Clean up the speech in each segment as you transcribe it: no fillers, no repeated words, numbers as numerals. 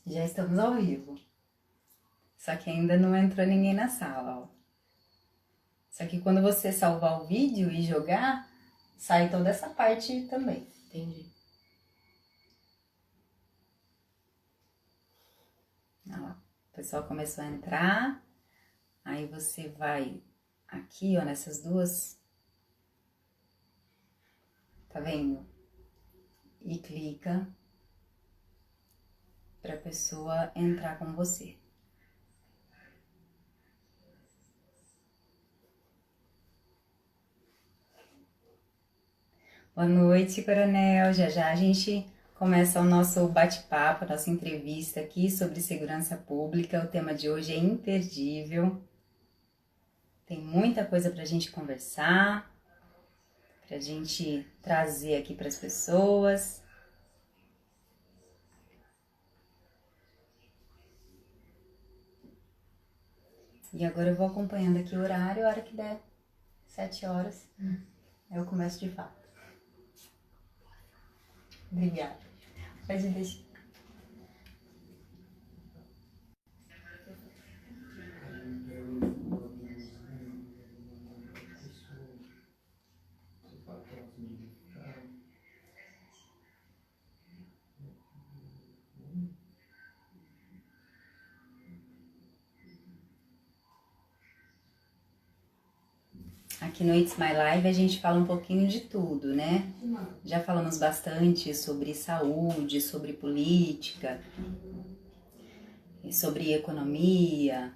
Já estamos ao vivo. Só que ainda não entrou ninguém na sala, ó. Só que quando você salvar o vídeo e jogar, sai toda essa parte também. Entendi. Olha lá. O pessoal começou a entrar. Aí você vai aqui, ó, nessas duas. Tá vendo? E clica pra pessoa entrar com você. Boa noite, Coronel. Já já a gente começa o nosso bate-papo, a nossa entrevista aqui sobre segurança pública. O tema de hoje é imperdível. Tem muita coisa pra gente conversar, pra gente trazer aqui para as pessoas. E agora eu vou acompanhando aqui o horário, a hora que der 7 horas, eu começo de fato. Obrigada. Pode deixar. Aqui no It's My Live a gente fala um pouquinho de tudo, né? Já falamos bastante sobre saúde, sobre política, sobre economia.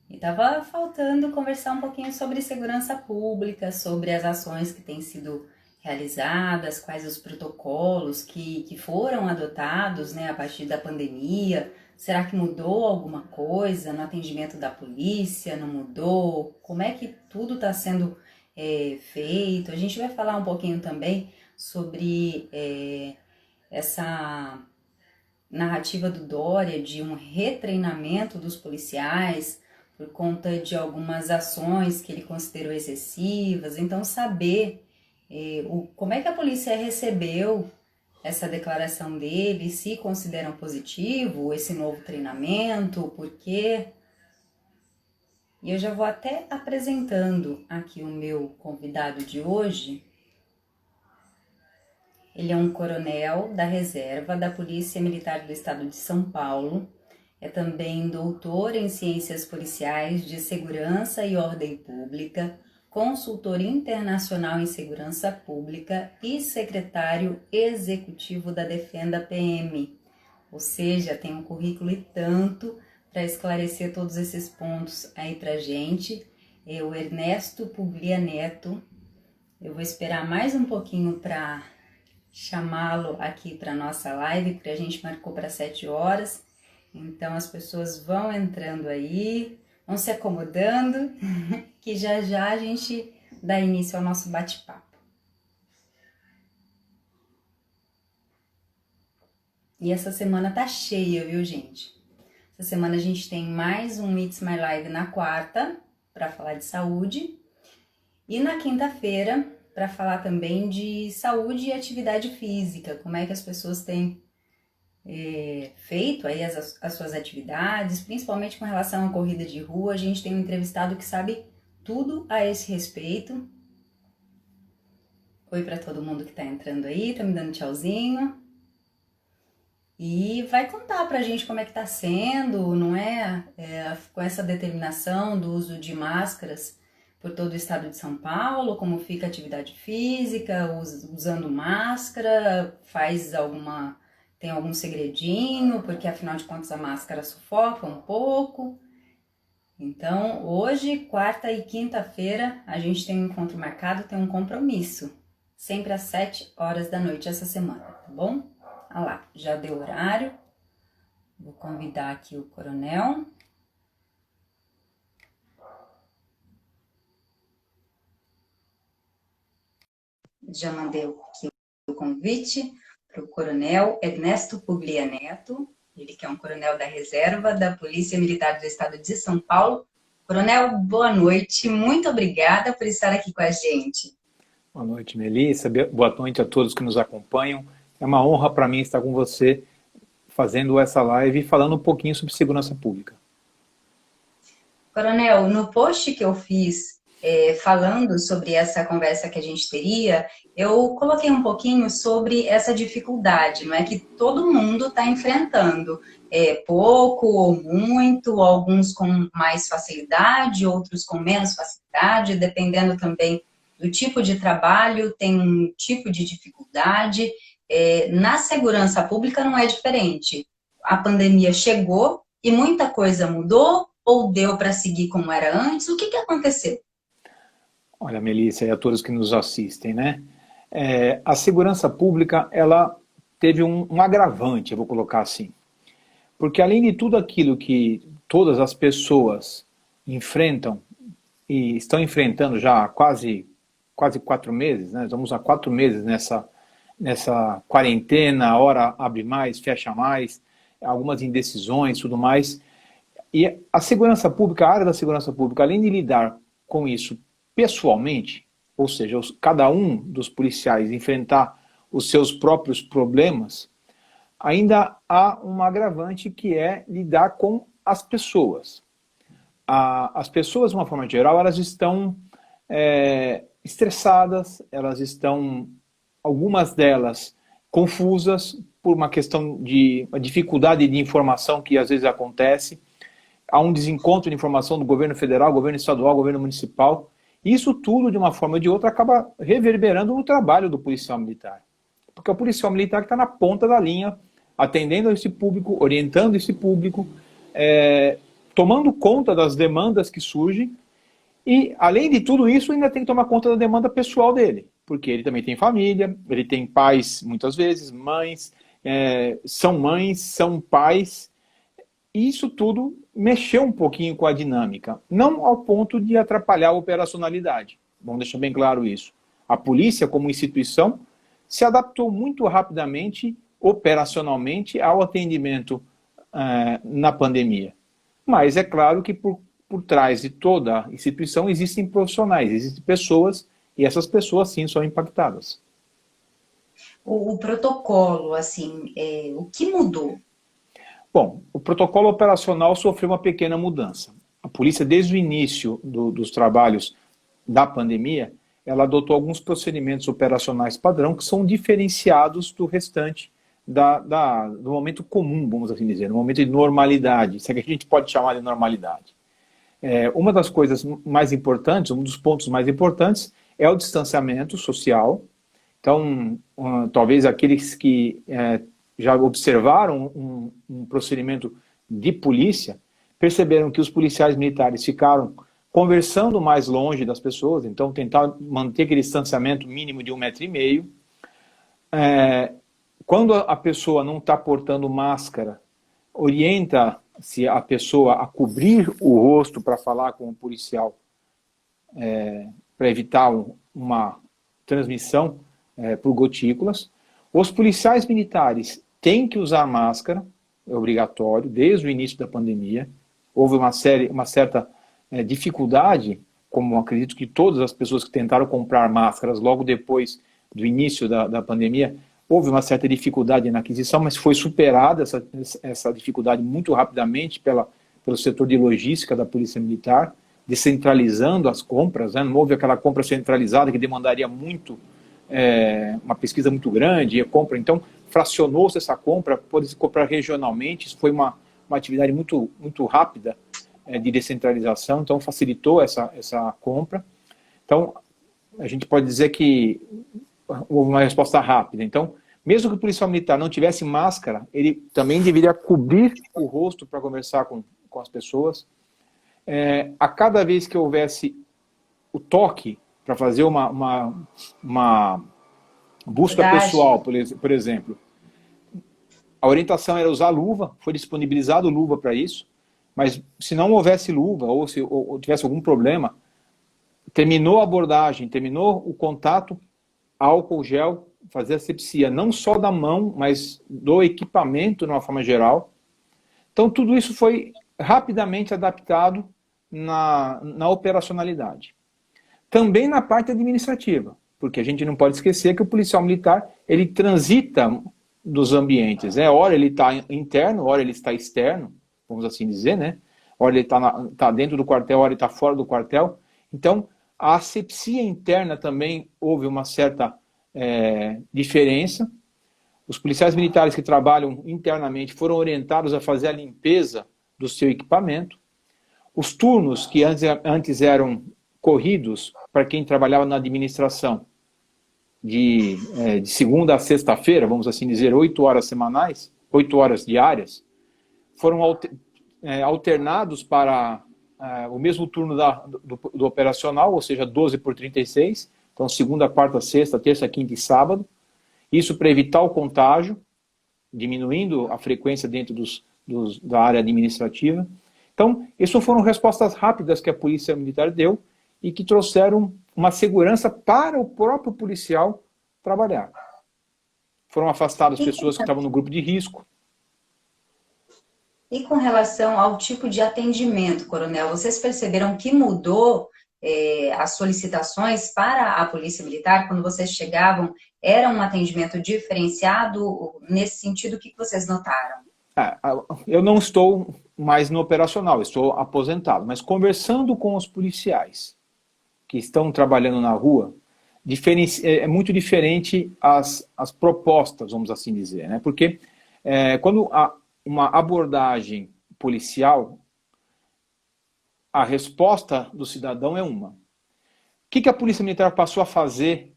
E tava faltando conversar um pouquinho sobre segurança pública, sobre as ações que têm sido realizadas, quais os protocolos que foram adotados, né, a partir da pandemia. Será que mudou alguma coisa no atendimento da polícia? Não mudou? Como é que tudo está sendo feito? A gente vai falar um pouquinho também sobre essa narrativa do Dória de um retreinamento dos policiais por conta de algumas ações que ele considerou excessivas. Então, saber como é que a polícia recebeu essa declaração dele, se consideram positivo esse novo treinamento, por quê? E eu já vou até apresentando aqui o meu convidado de hoje. Ele é um coronel da reserva da Polícia Militar do Estado de São Paulo. É também doutor em Ciências Policiais de Segurança e Ordem Pública, consultor internacional em Segurança Pública e secretário executivo da Defenda PM. Ou seja, tem um currículo e tanto para esclarecer todos esses pontos aí pra gente. É o Ernesto Puglia Neto. Eu vou esperar mais um pouquinho para chamá-lo aqui para nossa live, porque a gente marcou para 7 horas. Então as pessoas vão entrando aí, vão se acomodando, que já já a gente dá início ao nosso bate-papo. E essa semana tá cheia, viu, gente? Essa semana a gente tem mais um It's My Live na quarta, para falar de saúde. E na quinta-feira, para falar também de saúde e atividade física. Como é que as pessoas têm feito aí as suas atividades, principalmente com relação à corrida de rua. A gente tem um entrevistado que sabe tudo a esse respeito. Oi para todo mundo que tá entrando aí, tá me dando tchauzinho. E vai contar pra gente como é que tá sendo, não é? Com essa determinação do uso de máscaras por todo o estado de São Paulo, como fica a atividade física, usando máscara, tem algum segredinho, porque afinal de contas a máscara sufoca um pouco. Então, hoje, quarta e quinta-feira, a gente tem um encontro marcado, tem um compromisso, sempre às 7 horas da noite essa semana, tá bom? Ah lá, já deu horário. Vou convidar aqui o coronel. Já mandei aqui o convite para o coronel Ernesto Puglia Neto, ele que é um coronel da reserva da Polícia Militar do Estado de São Paulo. Coronel, boa noite, muito obrigada por estar aqui com a gente. Boa noite, Melissa, boa noite a todos que nos acompanham. É uma honra para mim estar com você fazendo essa live e falando um pouquinho sobre segurança pública. Coronel, no post que eu fiz falando sobre essa conversa que a gente teria, eu coloquei um pouquinho sobre essa dificuldade, não é que todo mundo está enfrentando, pouco ou muito, alguns com mais facilidade, outros com menos facilidade, dependendo também do tipo de trabalho, tem um tipo de dificuldade. Na segurança pública não é diferente. A pandemia chegou e muita coisa mudou, ou deu para seguir como era antes? O que aconteceu? Olha, Melissa, e a todos que nos assistem, né? A segurança pública, ela teve um agravante, eu vou colocar assim. Porque além de tudo aquilo que todas as pessoas enfrentam e estão enfrentando já há quase 4 meses, né? Estamos há 4 meses nessa quarentena, a hora abre mais, fecha mais, algumas indecisões, tudo mais. E a segurança pública, a área da segurança pública, além de lidar com isso pessoalmente, ou seja, cada um dos policiais enfrentar os seus próprios problemas, ainda há um agravante que é lidar com as pessoas. As pessoas, de uma forma geral, elas estão estressadas, elas estão, algumas delas, confusas por uma questão de uma dificuldade de informação que às vezes acontece. Há um desencontro de informação do governo federal, governo estadual, governo municipal. Isso tudo, de uma forma ou de outra, acaba reverberando no trabalho do policial militar. Porque é o policial militar que está na ponta da linha, atendendo a esse público, orientando esse público, tomando conta das demandas que surgem. E, além de tudo isso, ainda tem que tomar conta da demanda pessoal dele. Porque ele também tem família, ele tem pais, muitas vezes, mães, são pais. E isso tudo mexeu um pouquinho com a dinâmica, não ao ponto de atrapalhar a operacionalidade. Vamos deixar bem claro isso. A polícia, como instituição, se adaptou muito rapidamente, operacionalmente, ao atendimento na pandemia. Mas é claro que por trás de toda a instituição existem profissionais, existem pessoas, e essas pessoas sim são impactadas. O protocolo, assim, o que mudou? Bom, o protocolo operacional sofreu uma pequena mudança. A polícia, desde o início dos trabalhos da pandemia, ela adotou alguns procedimentos operacionais padrão que são diferenciados do restante do momento comum, vamos assim dizer, no momento de normalidade, se é que a gente pode chamar de normalidade. Uma das coisas mais importantes, um dos pontos mais importantes, é o distanciamento social. Então, talvez aqueles que já observaram um procedimento de polícia, perceberam que os policiais militares ficaram conversando mais longe das pessoas, então tentar manter aquele distanciamento mínimo de 1,5 m. Quando a pessoa não está portando máscara, orienta-se a pessoa a cobrir o rosto para falar com o policial, para evitar uma transmissão por gotículas. Os policiais militares têm que usar máscara, é obrigatório, desde o início da pandemia. Houve uma certa dificuldade, como acredito que todas as pessoas que tentaram comprar máscaras logo depois do início da pandemia, houve uma certa dificuldade na aquisição, mas foi superada essa dificuldade muito rapidamente pelo setor de logística da Polícia Militar, descentralizando as compras, né? Não houve aquela compra centralizada que demandaria muito, uma pesquisa muito grande, então fracionou-se essa compra, pôde-se comprar regionalmente, isso foi uma atividade muito, muito rápida de descentralização, então facilitou essa compra. Então, a gente pode dizer que houve uma resposta rápida. Então, mesmo que o policial militar não tivesse máscara, ele também deveria cobrir o rosto para conversar com as pessoas. A cada vez que houvesse o toque, para fazer uma busca pessoal, por exemplo, a orientação era usar luva, foi disponibilizado luva para isso, mas se não houvesse luva, ou se tivesse algum problema, terminou a abordagem, terminou o contato, álcool gel, fazer asepsia, não só da mão, mas do equipamento de uma forma geral. Então tudo isso foi rapidamente adaptado na operacionalidade. Também na parte administrativa, porque a gente não pode esquecer que o policial militar, ele transita dos ambientes, né? Ora ele está interno, ora ele está externo, vamos assim dizer, né? Ora ele está dentro do quartel, ora ele está fora do quartel. Então, a asepsia interna também houve uma certa diferença. Os policiais militares que trabalham internamente foram orientados a fazer a limpeza do seu equipamento. Os turnos que antes eram corridos para quem trabalhava na administração, de segunda a sexta-feira, vamos assim dizer, 8 horas semanais, 8 horas diárias, foram alternados para o mesmo turno do operacional, ou seja, 12 por 36, então segunda, quarta, sexta, terça, quinta e sábado. Isso para evitar o contágio, diminuindo a frequência dentro da área administrativa. Então, essas foram respostas rápidas que a Polícia Militar deu e que trouxeram uma segurança para o próprio policial trabalhar. Foram afastadas pessoas que estavam no grupo de risco. E com relação ao tipo de atendimento, coronel, vocês perceberam que mudou as solicitações para a Polícia Militar? Quando vocês chegavam, era um atendimento diferenciado? Nesse sentido, o que vocês notaram? Eu não estou mais no operacional, estou aposentado, mas conversando com os policiais que estão trabalhando na rua, é muito diferente as propostas, vamos assim dizer, né? Porque quando há uma abordagem policial, a resposta do cidadão é uma. O que a Polícia Militar passou a fazer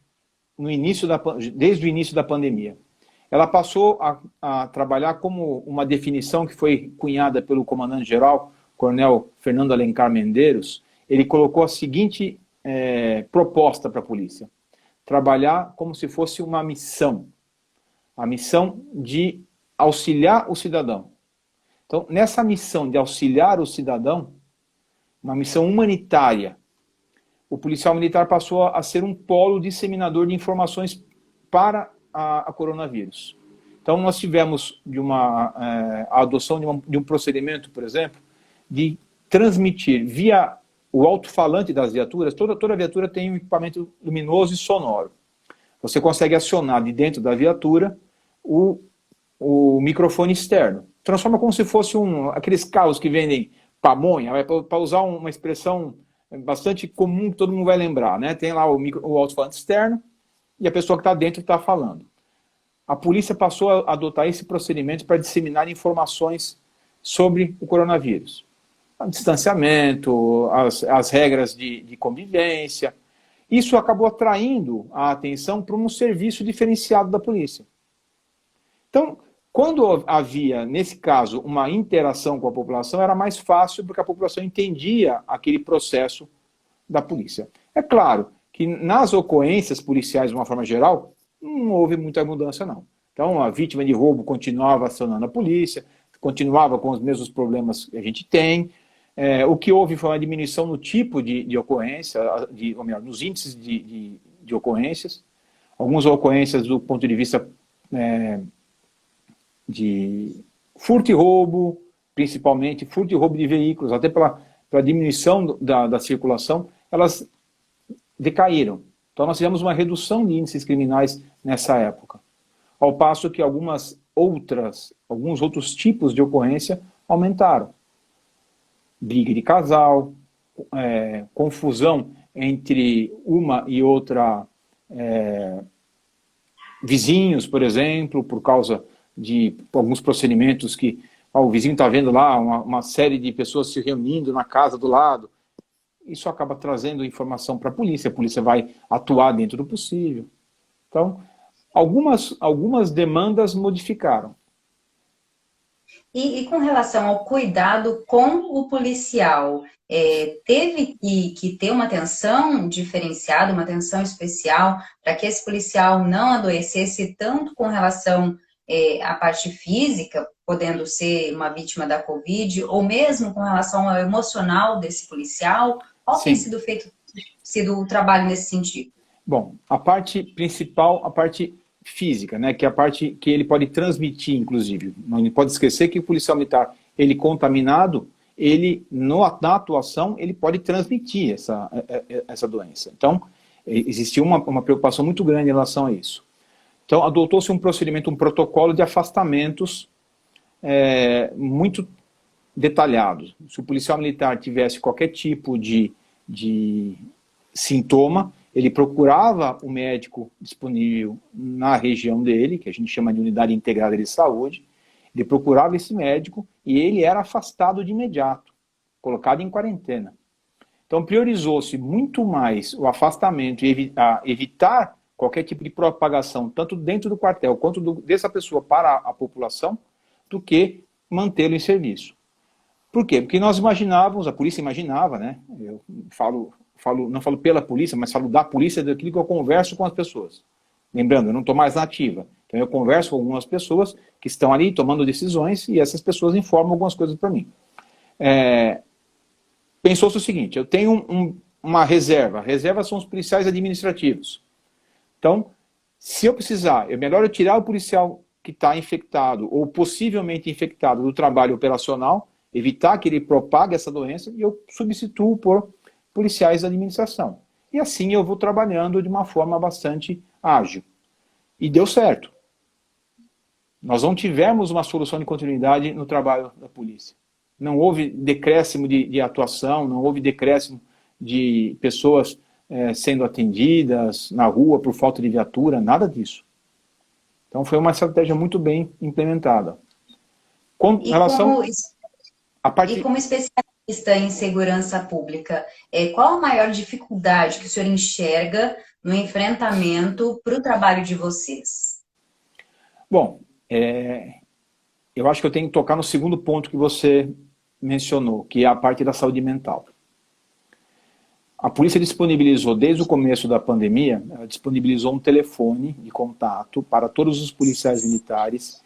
desde o início da pandemia? Ela passou a trabalhar como uma definição que foi cunhada pelo comandante-geral, Coronel Fernando Alencar Medeiros. Ele colocou a seguinte proposta para a polícia: trabalhar como se fosse uma missão, a missão de auxiliar o cidadão. Então, nessa missão de auxiliar o cidadão, uma missão humanitária, o policial militar passou a ser um polo disseminador de informações para a coronavírus. Então, nós tivemos a adoção de um procedimento, por exemplo, de transmitir via o alto-falante das viaturas. Toda viatura tem um equipamento luminoso e sonoro. Você consegue acionar de dentro da viatura o microfone externo. Transforma como se fosse aqueles carros que vendem pamonha, para usar uma expressão bastante comum que todo mundo vai lembrar, né? Tem lá o alto-falante externo e a pessoa que está dentro está falando. A polícia passou a adotar esse procedimento para disseminar informações sobre o coronavírus. O distanciamento, as regras de convivência. Isso acabou atraindo a atenção para um serviço diferenciado da polícia. Então, quando havia, nesse caso, uma interação com a população, era mais fácil porque a população entendia aquele processo da polícia. É claro que nas ocorrências policiais, de uma forma geral, não houve muita mudança, não. Então, a vítima de roubo continuava acionando a polícia, continuava com os mesmos problemas que a gente tem. O que houve foi uma diminuição no tipo de ocorrência, ou melhor, nos índices de ocorrências. Algumas ocorrências do ponto de vista de furto e roubo, principalmente furto e roubo de veículos, até pela diminuição da circulação, elas decaíram. Então nós tivemos uma redução de índices criminais nessa época. Ao passo que alguns outros tipos de ocorrência aumentaram. Briga de casal, confusão entre uma e outra vizinhos, por exemplo, por causa de alguns procedimentos que o vizinho está vendo lá uma série de pessoas se reunindo na casa do lado. Isso acaba trazendo informação para a polícia vai atuar dentro do possível. Então, algumas demandas modificaram. E com relação ao cuidado com o policial, teve que ter uma atenção diferenciada, uma atenção especial, para que esse policial não adoecesse tanto com relação à parte física, podendo ser uma vítima da Covid, ou mesmo com relação ao emocional desse policial? Qual tem sido o trabalho nesse sentido? Bom, a parte principal, a parte física, né, que é a parte que ele pode transmitir, inclusive. Não pode esquecer que o policial militar, ele contaminado, na atuação, ele pode transmitir essa doença. Então, existia uma preocupação muito grande em relação a isso. Então, adotou-se um procedimento, um protocolo de afastamentos muito detalhados. Se o policial militar tivesse qualquer tipo de sintoma, ele procurava o médico disponível na região dele, que a gente chama de unidade integrada de saúde, ele procurava esse médico e ele era afastado de imediato, colocado em quarentena. Então priorizou-se muito mais o afastamento e evitar qualquer tipo de propagação, tanto dentro do quartel quanto dessa pessoa para a população, do que mantê-lo em serviço. Por quê? Porque nós imaginávamos, a polícia imaginava, né? Eu não falo pela polícia, mas falo da polícia, daquilo que eu converso com as pessoas. Lembrando, eu não estou mais na ativa. Então eu converso com algumas pessoas que estão ali tomando decisões e essas pessoas informam algumas coisas para mim. Pensou-se o seguinte, eu tenho uma reserva. Reserva são os policiais administrativos. Então, se eu precisar, é melhor eu tirar o policial que está infectado ou possivelmente infectado do trabalho operacional, evitar que ele propague essa doença e eu substituo por policiais da administração. E assim eu vou trabalhando de uma forma bastante ágil. E deu certo. Nós não tivemos uma solução de continuidade no trabalho da polícia. Não houve decréscimo de atuação, não houve decréscimo de pessoas sendo atendidas na rua por falta de viatura, nada disso. Então foi uma estratégia muito bem implementada. Com relação à parte... E como especialista em segurança pública, qual a maior dificuldade que o senhor enxerga no enfrentamento para o trabalho de vocês? Bom, eu acho que eu tenho que tocar no segundo ponto que você mencionou, que é a parte da saúde mental. A polícia disponibilizou, desde o começo da pandemia, ela disponibilizou um telefone de contato para todos os policiais militares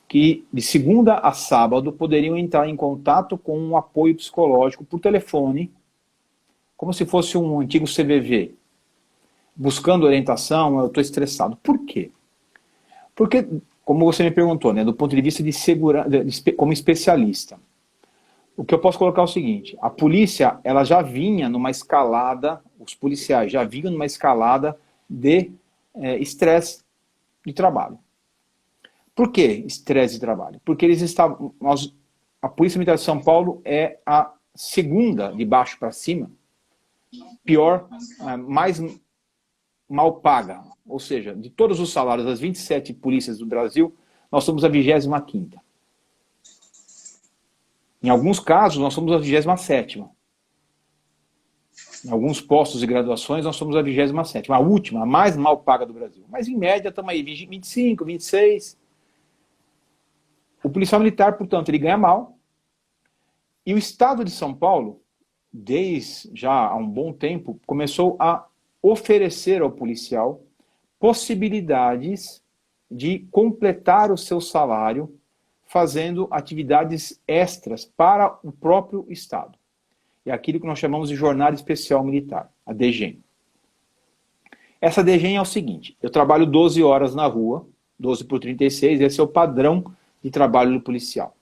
que, de segunda a sábado, poderiam entrar em contato com um apoio psicológico por telefone, como se fosse um antigo CVV, buscando orientação, eu estou estressado. Por quê? Porque, como você me perguntou, né, do ponto de vista de segurança, como especialista, o que eu posso colocar é o seguinte, a polícia ela já vinha numa escalada, os policiais já vinham numa escalada de estresse de trabalho. Por que estresse de trabalho? Porque eles estavam, a Polícia Militar de São Paulo é a segunda, de baixo para cima, pior, mais mal paga. Ou seja, de todos os salários das 27 polícias do Brasil, nós somos a 25ª. Em alguns casos, nós somos a 27ª. Em alguns postos de graduações, nós somos a 27ª. A última, a mais mal paga do Brasil. Mas, em média, estamos aí 25, 26. O policial militar, portanto, ele ganha mal. E o Estado de São Paulo, desde já há um bom tempo, começou a oferecer ao policial possibilidades de completar o seu salário fazendo atividades extras para o próprio Estado. É aquilo que nós chamamos de Jornada Especial Militar, a DGEM. Essa DGEM é o seguinte, eu trabalho 12 horas na rua, 12 por 36, esse é o padrão de trabalho do policial.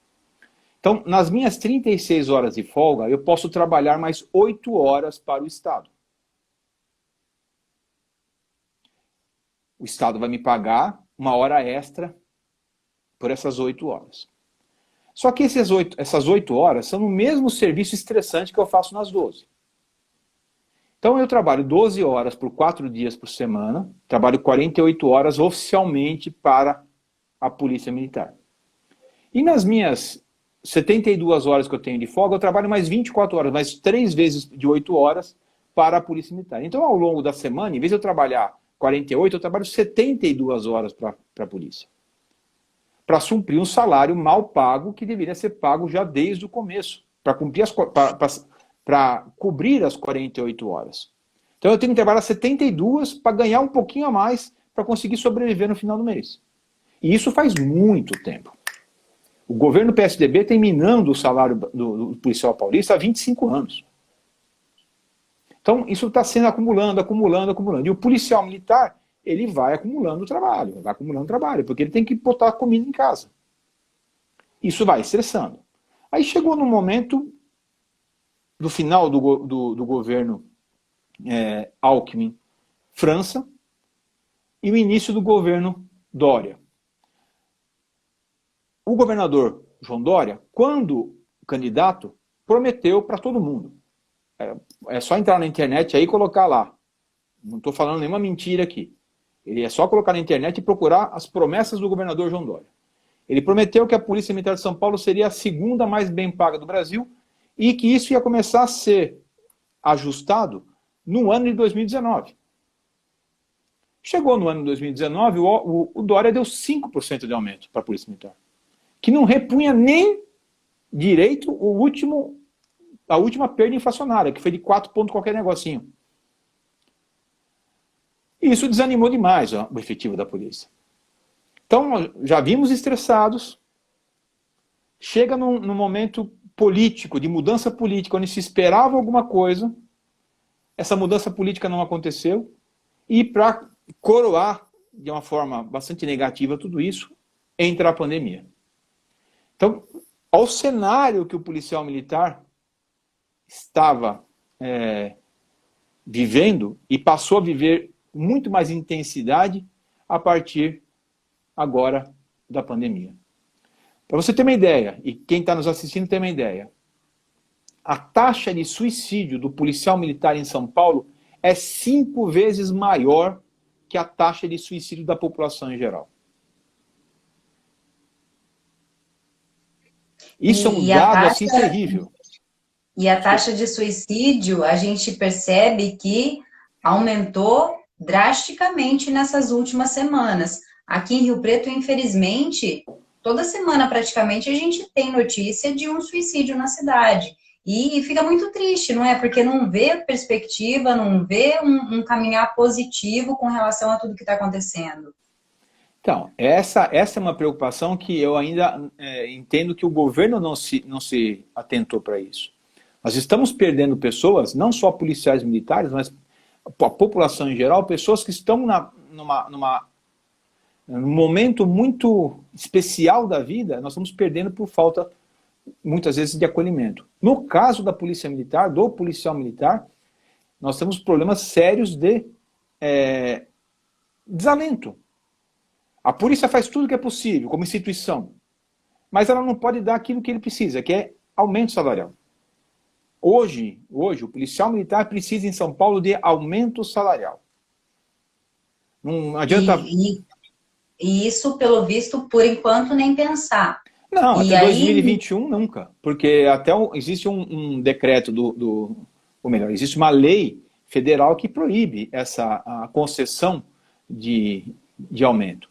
Então, nas minhas 36 horas de folga, eu posso trabalhar mais 8 horas para o Estado. O Estado vai me pagar uma hora extra por essas 8 horas. Só que essas 8 horas são no mesmo serviço estressante que eu faço nas 12. Então eu trabalho 12 horas por 4 dias por semana, trabalho 48 horas oficialmente para a Polícia Militar. E nas minhas 72 horas que eu tenho de folga, eu trabalho mais 24 horas, mais 3 vezes de 8 horas para a Polícia Militar. Então ao longo da semana, em vez de eu trabalhar 48, eu trabalho 72 horas para a polícia. Para suprir um salário mal pago que deveria ser pago já desde o começo, para cobrir as 48 horas. Então eu tenho que trabalhar 72 para ganhar um pouquinho a mais para conseguir sobreviver no final do mês. E isso faz muito tempo. O governo PSDB tem minando o salário do policial paulista há 25 anos. Então isso está sendo acumulando. E o policial militar, ele vai acumulando trabalho, porque ele tem que botar comida em casa. Isso vai estressando. Aí chegou no momento do final do governo Alckmin, França, e o início do governo Dória. O governador João Dória, quando candidato, prometeu para todo mundo. É só entrar na internet aí e colocar lá. Não estou falando nenhuma mentira aqui. Ele é só colocar na internet e procurar as promessas do governador João Dória. Ele prometeu que a Polícia Militar de São Paulo seria a segunda mais bem paga do Brasil e que isso ia começar a ser ajustado no ano de 2019. Chegou no ano de 2019, o Dória deu 5% de aumento para a Polícia Militar, que não repunha nem direito a última perda inflacionária, que foi de 4 pontos qualquer negocinho. E isso desanimou demais o efetivo da polícia. Então, já vimos estressados, chega num momento político, de mudança política, onde se esperava alguma coisa, essa mudança política não aconteceu, e para coroar de uma forma bastante negativa tudo isso, entra a pandemia. Então, ao cenário que o policial militar estava vivendo e passou a viver muito mais intensidade a partir agora da pandemia. Para você ter uma ideia, e quem está nos assistindo tem uma ideia, a taxa de suicídio do policial militar em São Paulo é 5 vezes maior que a taxa de suicídio da população em geral. Isso é um dado assim terrível. E a taxa de suicídio, a gente percebe que aumentou drasticamente nessas últimas semanas. Aqui em Rio Preto, infelizmente, toda semana praticamente a gente tem notícia de um suicídio na cidade. E fica muito triste, não é? Porque não vê perspectiva, não vê um caminhar positivo com relação a tudo que está acontecendo. Então, essa é uma preocupação que eu ainda entendo que o governo não se atentou para isso. Nós estamos perdendo pessoas, não só policiais militares, mas a população em geral, pessoas que estão num momento muito especial da vida, nós estamos perdendo por falta, muitas vezes, de acolhimento. No caso da polícia militar, do policial militar, nós temos problemas sérios de desalento. A polícia faz tudo o que é possível, como instituição, mas ela não pode dar aquilo que ele precisa, que é aumento salarial. Hoje, o policial militar precisa em São Paulo de aumento salarial. Não adianta... E isso, pelo visto, por enquanto, nem pensar. Não, até 2021 nunca. Porque existe um decreto ou melhor, existe uma lei federal que proíbe a concessão de aumento.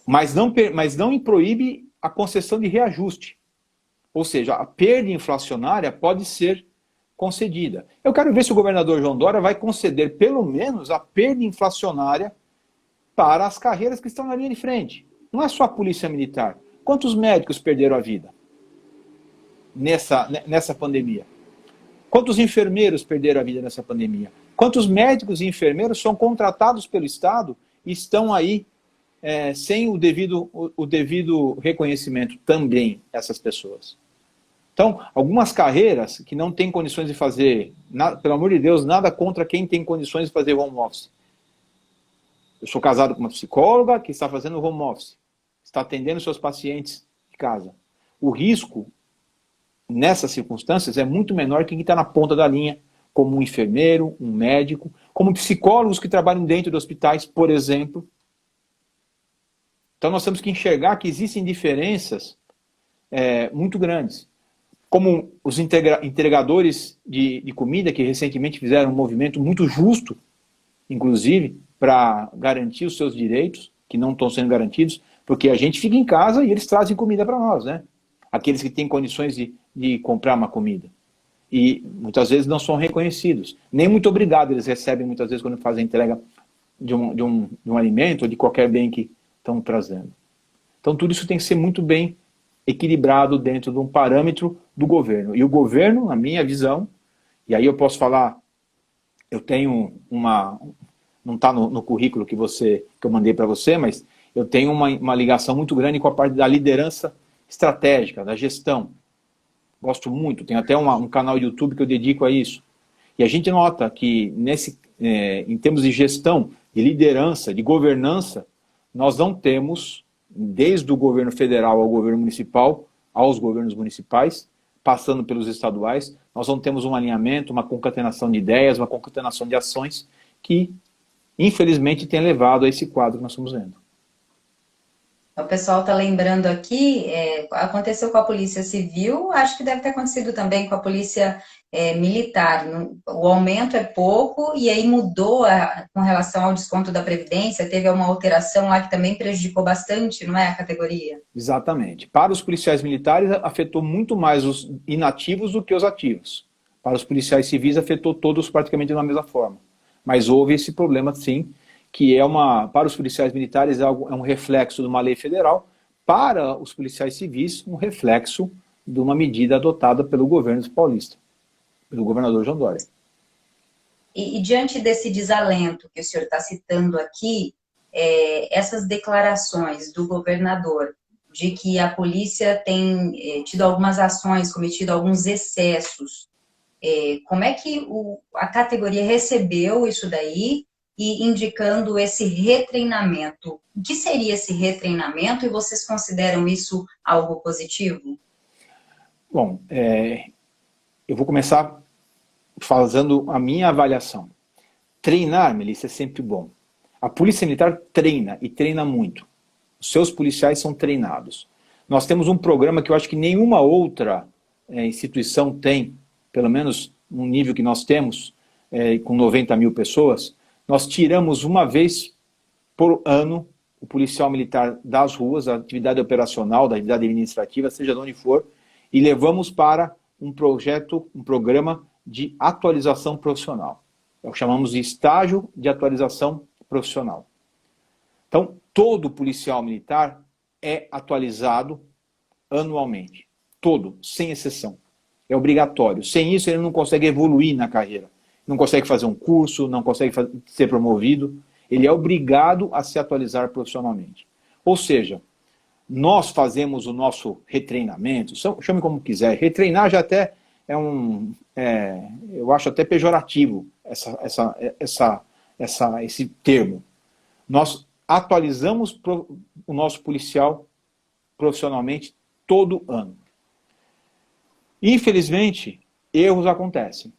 Mas não proíbe a concessão de reajuste. Ou seja, a perda inflacionária pode ser concedida. Eu quero ver se o governador João Dória vai conceder pelo menos a perda inflacionária para as carreiras que estão na linha de frente. Não é só a polícia militar. Quantos médicos perderam a vida nessa pandemia? Quantos enfermeiros perderam a vida nessa pandemia? Quantos médicos e enfermeiros são contratados pelo Estado e estão aí sem o devido reconhecimento também, essas pessoas? Então, algumas carreiras que não têm condições de fazer, pelo amor de Deus, nada contra quem tem condições de fazer home office. Eu sou casado com uma psicóloga que está fazendo home office, está atendendo seus pacientes de casa. O risco, nessas circunstâncias, é muito menor que quem está na ponta da linha, como um enfermeiro, um médico, como psicólogos que trabalham dentro de hospitais, por exemplo. Então nós temos que enxergar que existem diferenças muito grandes. Como os entregadores de comida, que recentemente fizeram um movimento muito justo, inclusive, para garantir os seus direitos, que não estão sendo garantidos, porque a gente fica em casa e eles trazem comida para nós, né? Aqueles que têm condições de comprar uma comida. E muitas vezes não são reconhecidos. Nem muito obrigado eles recebem muitas vezes quando fazem a entrega de um alimento ou de qualquer bem que estão trazendo. Então tudo isso tem que ser muito bem equilibrado dentro de um parâmetro do governo. E o governo, na minha visão, e aí eu posso falar, eu tenho não está no currículo que eu mandei para você, mas eu tenho uma ligação muito grande com a parte da liderança estratégica, da gestão. Gosto muito, tenho até um canal YouTube que eu dedico a isso. E a gente nota que em termos de gestão, de liderança, de governança, nós não temos, desde o governo federal ao governo municipal, aos governos municipais, passando pelos estaduais, nós não temos um alinhamento, uma concatenação de ideias, uma concatenação de ações que, infelizmente, tem levado a esse quadro que nós estamos vendo. O pessoal está lembrando aqui, aconteceu com a Polícia Civil, acho que deve ter acontecido também com a Polícia Militar. O aumento é pouco e aí mudou com relação ao desconto da Previdência, teve uma alteração lá que também prejudicou bastante, não é, a categoria? Exatamente. Para os policiais militares, afetou muito mais os inativos do que os ativos. Para os policiais civis, afetou todos praticamente da mesma forma. Mas houve esse problema, sim, que para os policiais militares é um reflexo de uma lei federal, para os policiais civis, um reflexo de uma medida adotada pelo governo paulista, pelo governador João Dória. E diante desse desalento que o senhor está citando aqui, essas declarações do governador de que a polícia tem tido algumas ações, cometido alguns excessos, como é que a categoria recebeu isso daí e indicando esse retreinamento? O que seria esse retreinamento e vocês consideram isso algo positivo? Bom, eu vou começar fazendo a minha avaliação. Treinar, Melissa, é sempre bom. A Polícia Militar treina, e treina muito. Os seus policiais são treinados. Nós temos um programa que eu acho que nenhuma outra instituição tem, pelo menos no nível que nós temos, com 90 mil pessoas. Nós tiramos uma vez por ano o policial militar das ruas, da atividade operacional, da atividade administrativa, seja de onde for, e levamos para um programa de atualização profissional. É o que chamamos de estágio de atualização profissional. Então, todo policial militar é atualizado anualmente. Todo, sem exceção. É obrigatório. Sem isso, ele não consegue evoluir na carreira. Não consegue fazer um curso, não consegue ser promovido. Ele é obrigado a se atualizar profissionalmente. Ou seja, nós fazemos o nosso retreinamento, chame como quiser. Retreinar já até eu acho até pejorativo esse termo. Nós atualizamos o nosso policial profissionalmente todo ano. Infelizmente, erros acontecem.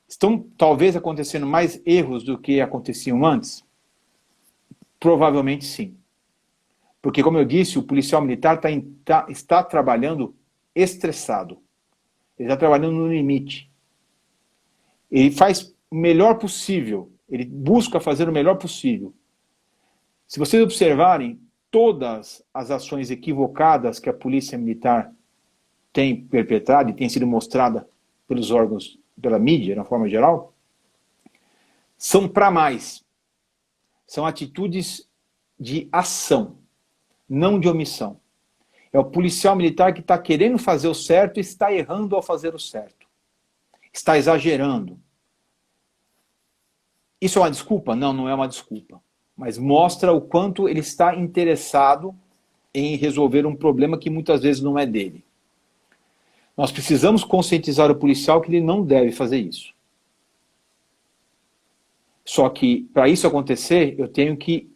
Estão talvez acontecendo mais erros do que aconteciam antes? Provavelmente sim. Porque, como eu disse, o policial militar está trabalhando estressado. Ele está trabalhando no limite. Ele faz o melhor possível. Ele busca fazer o melhor possível. Se vocês observarem, todas as ações equivocadas que a polícia militar tem perpetrado e tem sido mostrada pelos órgãos, pela mídia, na forma geral, são para mais. São atitudes de ação, não de omissão. É o policial militar que está querendo fazer o certo e está errando ao fazer o certo. Está exagerando. Isso é uma desculpa? Não, não é uma desculpa. Mas mostra o quanto ele está interessado em resolver um problema que muitas vezes não é dele. Nós precisamos conscientizar o policial que ele não deve fazer isso. Só que, para isso acontecer, eu tenho que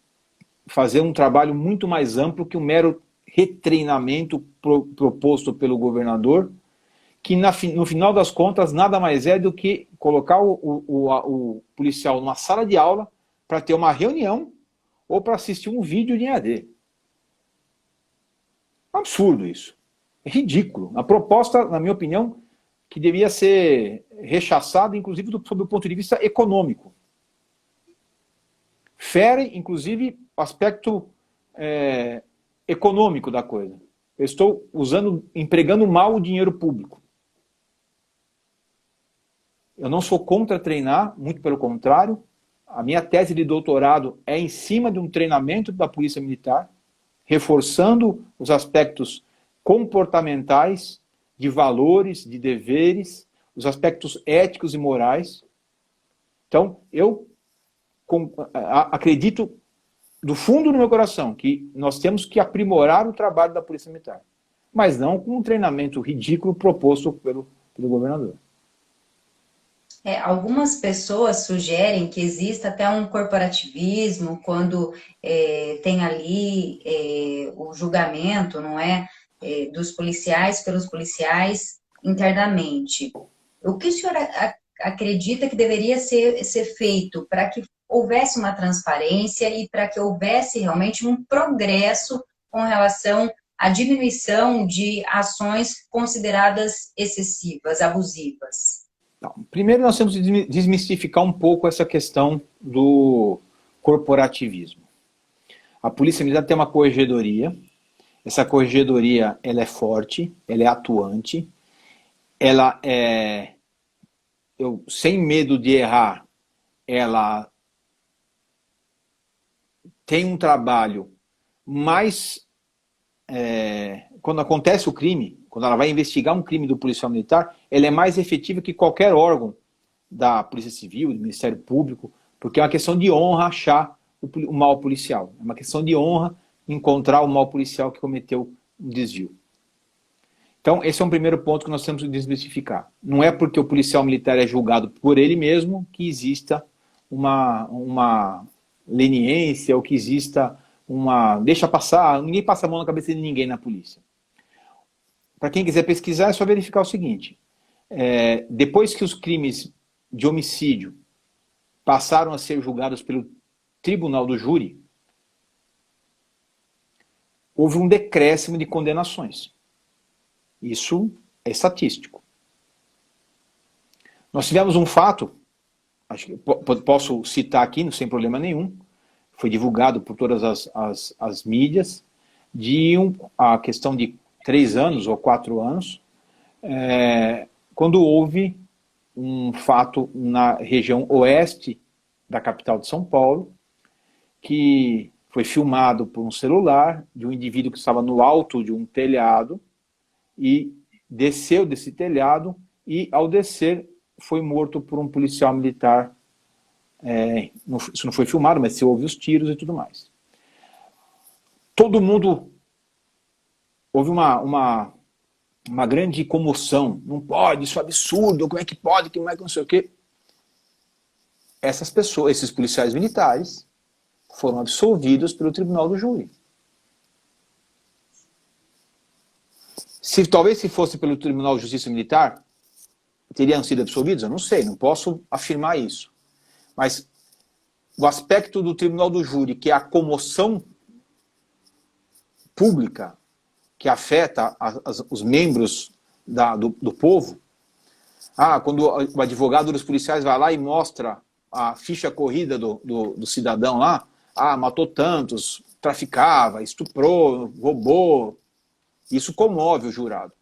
fazer um trabalho muito mais amplo que um mero retreinamento proposto pelo governador, que no final das contas nada mais é do que colocar o policial numa sala de aula para ter uma reunião ou para assistir um vídeo de EAD. É um absurdo isso. É ridículo. A proposta, na minha opinião, que devia ser rechaçada, inclusive sob o ponto de vista econômico. Fere, inclusive, o aspecto econômico da coisa. Eu estou empregando mal o dinheiro público. Eu não sou contra treinar, muito pelo contrário. A minha tese de doutorado é em cima de um treinamento da Polícia Militar, reforçando os aspectos comportamentais, de valores, de deveres, os aspectos éticos e morais. Então, eu acredito do fundo do meu coração que nós temos que aprimorar o trabalho da Polícia Militar, mas não com um treinamento ridículo proposto pelo governador. Algumas pessoas sugerem que exista até um corporativismo quando tem ali o julgamento, não é, dos policiais pelos policiais internamente. O que o senhor acredita que deveria ser feito para que houvesse uma transparência e para que houvesse realmente um progresso com relação à diminuição de ações consideradas excessivas, abusivas? Então, primeiro, nós temos que desmistificar um pouco essa questão do corporativismo. A Polícia Militar tem uma corregedoria. Essa corregedoria, ela é forte, ela é atuante, ela é, sem medo de errar, ela tem um trabalho mais, quando acontece o crime, quando ela vai investigar um crime do policial militar, ela é mais efetiva que qualquer órgão da Polícia Civil, do Ministério Público, porque é uma questão de honra achar o mal policial. É uma questão de honra encontrar o mal policial que cometeu um desvio. Então, esse é um primeiro ponto que nós temos que desmistificar. Não é porque o policial militar é julgado por ele mesmo que exista uma leniência ou que exista uma... deixa passar, ninguém passa a mão na cabeça de ninguém na polícia. Para quem quiser pesquisar, é só verificar o seguinte. Depois que os crimes de homicídio passaram a ser julgados pelo tribunal do júri, houve um decréscimo de condenações. Isso é estatístico. Nós tivemos um fato, acho que posso citar aqui, sem problema nenhum, foi divulgado por todas as mídias, a questão de 3 anos ou 4 anos, quando houve um fato na região oeste da capital de São Paulo, que foi filmado por um celular de um indivíduo que estava no alto de um telhado e desceu desse telhado e, ao descer, foi morto por um policial militar. Isso não foi filmado, mas se ouve os tiros e tudo mais. Todo mundo... Houve uma grande comoção. Não pode, isso é absurdo, como é que pode, como é que não sei o quê. Essas pessoas, esses policiais militares, foram absolvidos pelo tribunal do júri. Talvez se fosse pelo Tribunal de Justiça Militar, teriam sido absolvidos? Eu não sei, não posso afirmar isso. Mas o aspecto do tribunal do júri, que é a comoção pública, que afeta os membros do povo, quando o advogado dos policiais vai lá e mostra a ficha corrida do cidadão lá, matou tantos, traficava, estuprou, roubou, isso comove o jurado.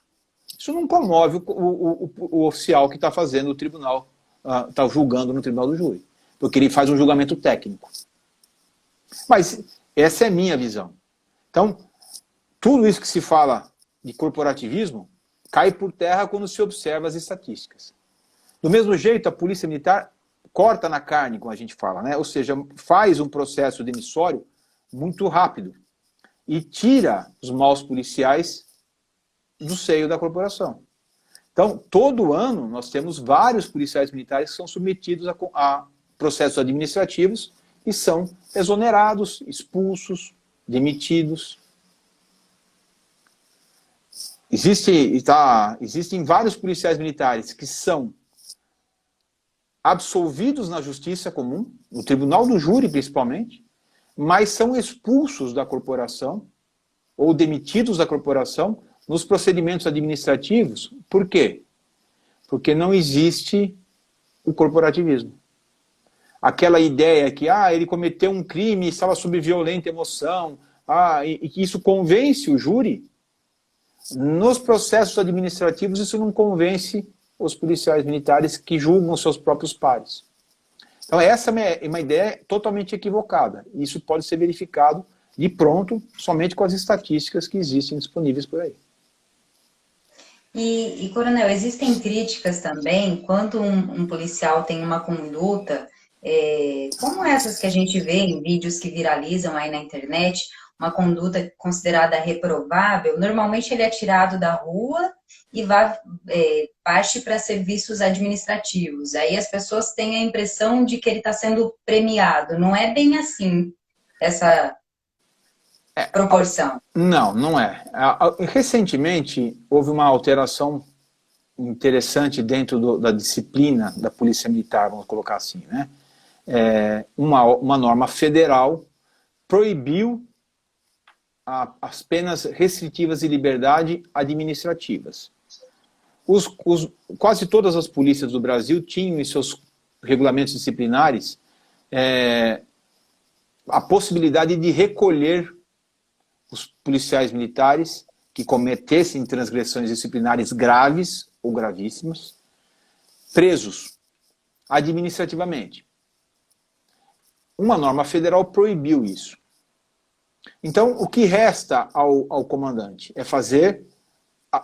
Isso não comove o oficial que está fazendo o tribunal, está julgando no tribunal do júri, porque ele faz um julgamento técnico. Mas essa é a minha visão. Então, tudo isso que se fala de corporativismo cai por terra quando se observa as estatísticas. Do mesmo jeito, a Polícia Militar corta na carne, como a gente fala, né? Ou seja, faz um processo demissório muito rápido e tira os maus policiais do seio da corporação. Então, todo ano, nós temos vários policiais militares que são submetidos a processos administrativos e são exonerados, expulsos, demitidos. Existem vários policiais militares que são absolvidos na justiça comum, no tribunal do júri principalmente, mas são expulsos da corporação ou demitidos da corporação nos procedimentos administrativos. Por quê? Porque não existe o corporativismo. Aquela ideia que ele cometeu um crime e estava sob violenta emoção, e que isso convence o júri. Nos processos administrativos, isso não convence os policiais militares que julgam seus próprios pares. Então, essa é uma ideia totalmente equivocada. Isso pode ser verificado de pronto, somente com as estatísticas que existem disponíveis por aí. E Coronel, existem críticas também quando um policial tem uma conduta, como essas que a gente vê em vídeos que viralizam aí na internet, uma conduta considerada reprovável. Normalmente ele é tirado da rua e parte para serviços administrativos. Aí as pessoas têm a impressão de que ele está sendo premiado. Não é bem assim essa proporção. Não, não é. Recentemente, houve uma alteração interessante dentro da disciplina da Polícia Militar, vamos colocar assim, né? Uma norma federal proibiu as penas restritivas de liberdade administrativas. Quase todas as polícias do Brasil tinham em seus regulamentos disciplinares a possibilidade de recolher os policiais militares que cometessem transgressões disciplinares graves ou gravíssimas, presos administrativamente. Uma norma federal proibiu isso. Então, o que resta ao comandante é fazer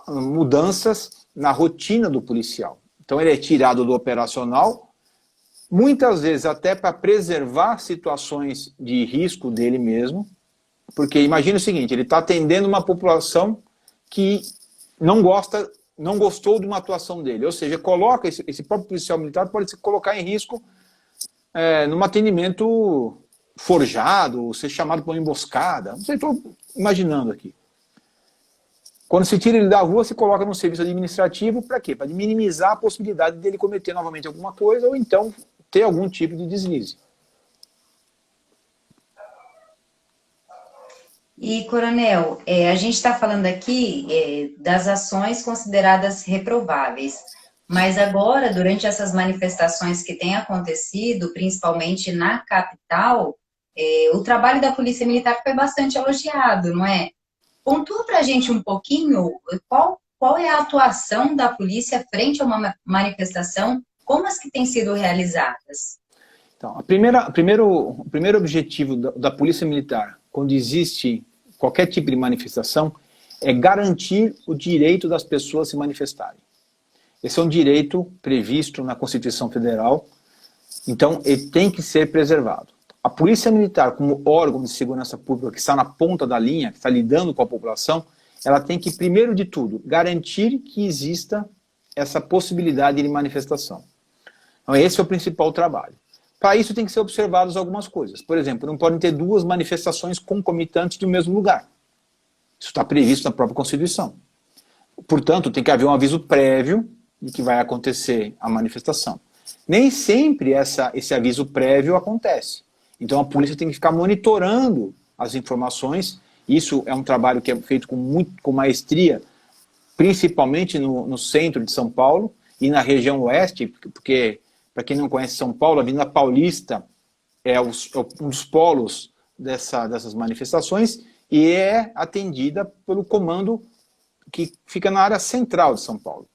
mudanças na rotina do policial. Então, ele é tirado do operacional, muitas vezes até para preservar situações de risco dele mesmo, porque imagina o seguinte, ele está atendendo uma população que não gostou de uma atuação dele, ou seja, coloca esse próprio policial militar pode se colocar em risco num atendimento forjado, ser chamado para uma emboscada, não sei, estou imaginando aqui. Quando se tira ele da rua, se coloca no serviço administrativo, para quê? Para minimizar a possibilidade dele cometer novamente alguma coisa, ou então ter algum tipo de deslize. E, coronel, a gente está falando aqui das ações consideradas reprováveis, mas agora, durante essas manifestações que têm acontecido, principalmente na capital, o trabalho da Polícia Militar foi bastante elogiado, não é? Pontua para a gente um pouquinho qual é a atuação da polícia frente a uma manifestação, como as que têm sido realizadas? Então, o primeiro objetivo da Polícia Militar, quando existe qualquer tipo de manifestação, é garantir o direito das pessoas se manifestarem. Esse é um direito previsto na Constituição Federal, então ele tem que ser preservado. A Polícia Militar, como órgão de segurança pública que está na ponta da linha, que está lidando com a população, ela tem que, primeiro de tudo, garantir que exista essa possibilidade de manifestação. Então esse é o principal trabalho. Para isso tem que ser observadas algumas coisas. Por exemplo, não podem ter duas manifestações concomitantes no mesmo lugar. Isso está previsto na própria Constituição. Portanto, tem que haver um aviso prévio de que vai acontecer a manifestação. Nem sempre esse aviso prévio acontece. Então a polícia tem que ficar monitorando as informações. Isso é um trabalho que é feito com maestria, principalmente no centro de São Paulo e na região oeste, porque, para quem não conhece São Paulo, a Avenida Paulista é um dos polos dessas manifestações e é atendida pelo comando que fica na área central de São Paulo.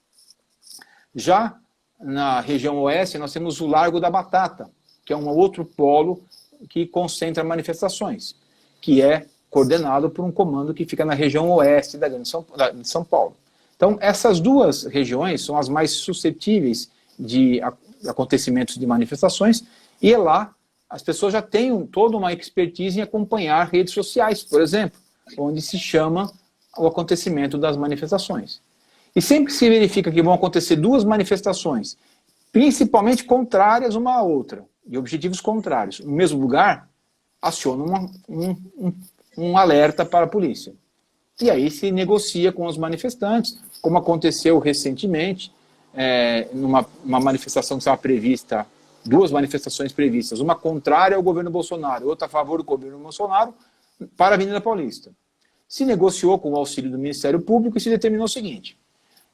Já na região oeste, nós temos o Largo da Batata, que é um outro polo que concentra manifestações, que é coordenado por um comando que fica na região oeste de São Paulo. Então, essas duas regiões são as mais suscetíveis de acontecimentos de manifestações, e lá as pessoas já têm toda uma expertise em acompanhar redes sociais, por exemplo, onde se chama o acontecimento das manifestações. E sempre que se verifica que vão acontecer duas manifestações, principalmente contrárias uma à outra, de objetivos contrários, no mesmo lugar, aciona um alerta para a polícia. E aí se negocia com os manifestantes, como aconteceu recentemente, numa manifestação que estava prevista, duas manifestações previstas, uma contrária ao governo Bolsonaro, outra a favor do governo Bolsonaro, para a Avenida Paulista. Se negociou com o auxílio do Ministério Público e se determinou o seguinte: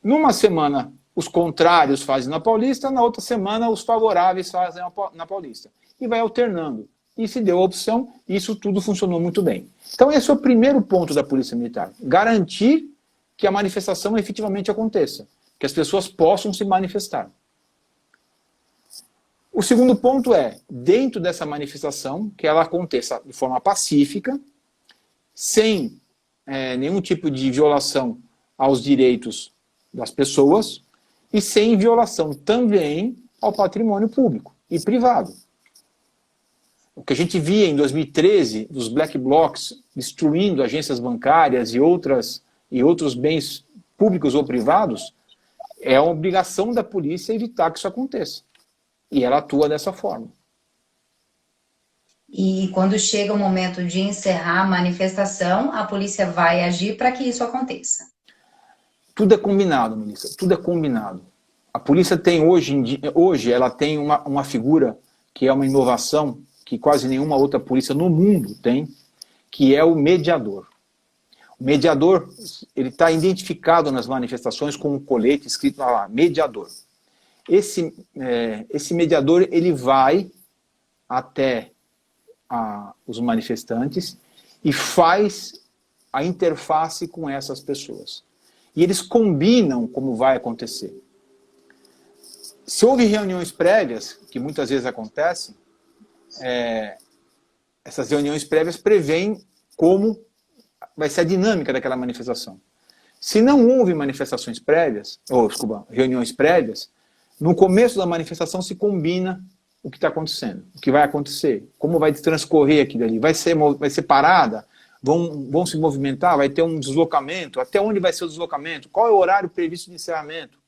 numa semana os contrários fazem na Paulista, na outra semana os favoráveis fazem na Paulista. E vai alternando. E se deu a opção, e isso tudo funcionou muito bem. Então esse é o primeiro ponto da Polícia Militar. Garantir que a manifestação efetivamente aconteça. Que as pessoas possam se manifestar. O segundo ponto é, dentro dessa manifestação, que ela aconteça de forma pacífica, sem nenhum tipo de violação aos direitos das pessoas, e sem violação também ao patrimônio público e privado. O que a gente via em 2013, dos black blocs destruindo agências bancárias e outros bens públicos ou privados, é a obrigação da polícia evitar que isso aconteça. E ela atua dessa forma. E quando chega o momento de encerrar a manifestação, a polícia vai agir para que isso aconteça. Tudo é combinado, Melissa, tudo é combinado. A polícia tem hoje ela tem uma figura que é uma inovação que quase nenhuma outra polícia no mundo tem, que é o mediador. O mediador, ele está identificado nas manifestações com um colete escrito lá, mediador. Esse mediador, ele vai até os manifestantes e faz a interface com essas pessoas. E eles combinam como vai acontecer. Se houve reuniões prévias, que muitas vezes acontecem, essas reuniões prévias prevêem como vai ser a dinâmica daquela manifestação. Se não houve manifestações prévias, reuniões prévias, no começo da manifestação se combina o que está acontecendo, o que vai acontecer, como vai transcorrer aquilo ali, vai ser parada, vão se movimentar, vai ter um deslocamento, até onde vai ser o deslocamento, qual é o horário previsto de encerramento.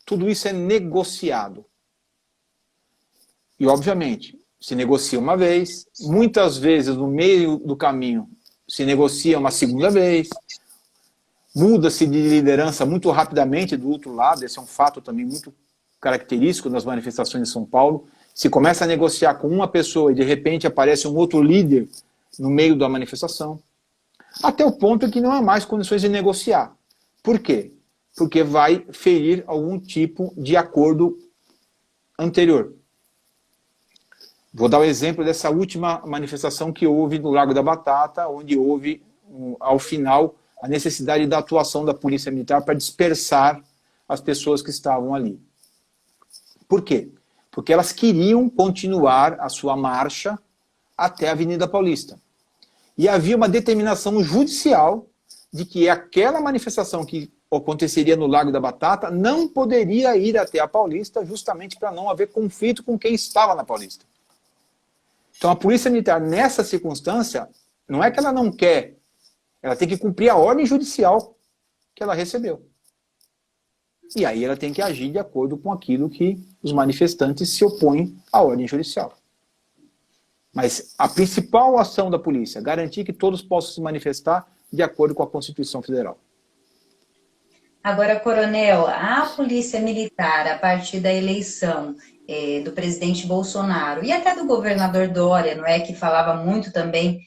Tudo isso é negociado. E, obviamente, se negocia uma vez, muitas vezes no meio do caminho se negocia uma segunda vez, muda-se de liderança muito rapidamente do outro lado, esse é um fato também muito característico nas manifestações de São Paulo. Se começa a negociar com uma pessoa e de repente aparece um outro líder no meio da manifestação, até o ponto em que não há mais condições de negociar. Por quê? Porque vai ferir algum tipo de acordo anterior. Vou dar o exemplo dessa última manifestação que houve no Largo da Batata, onde houve, ao final, a necessidade da atuação da Polícia Militar para dispersar as pessoas que estavam ali. Por quê? Porque elas queriam continuar a sua marcha até a Avenida Paulista. E havia uma determinação judicial de que aquela manifestação que aconteceria no Largo da Batata não poderia ir até a Paulista, justamente para não haver conflito com quem estava na Paulista. Então a Polícia Militar, nessa circunstância, não é que ela não quer, ela tem que cumprir a ordem judicial que ela recebeu. E aí ela tem que agir de acordo com aquilo que os manifestantes se opõem à ordem judicial. Mas a principal ação da polícia é garantir que todos possam se manifestar de acordo com a Constituição Federal. Agora, Coronel, a Polícia Militar, a partir da eleição do presidente Bolsonaro e até do governador Dória, não é, que falava muito também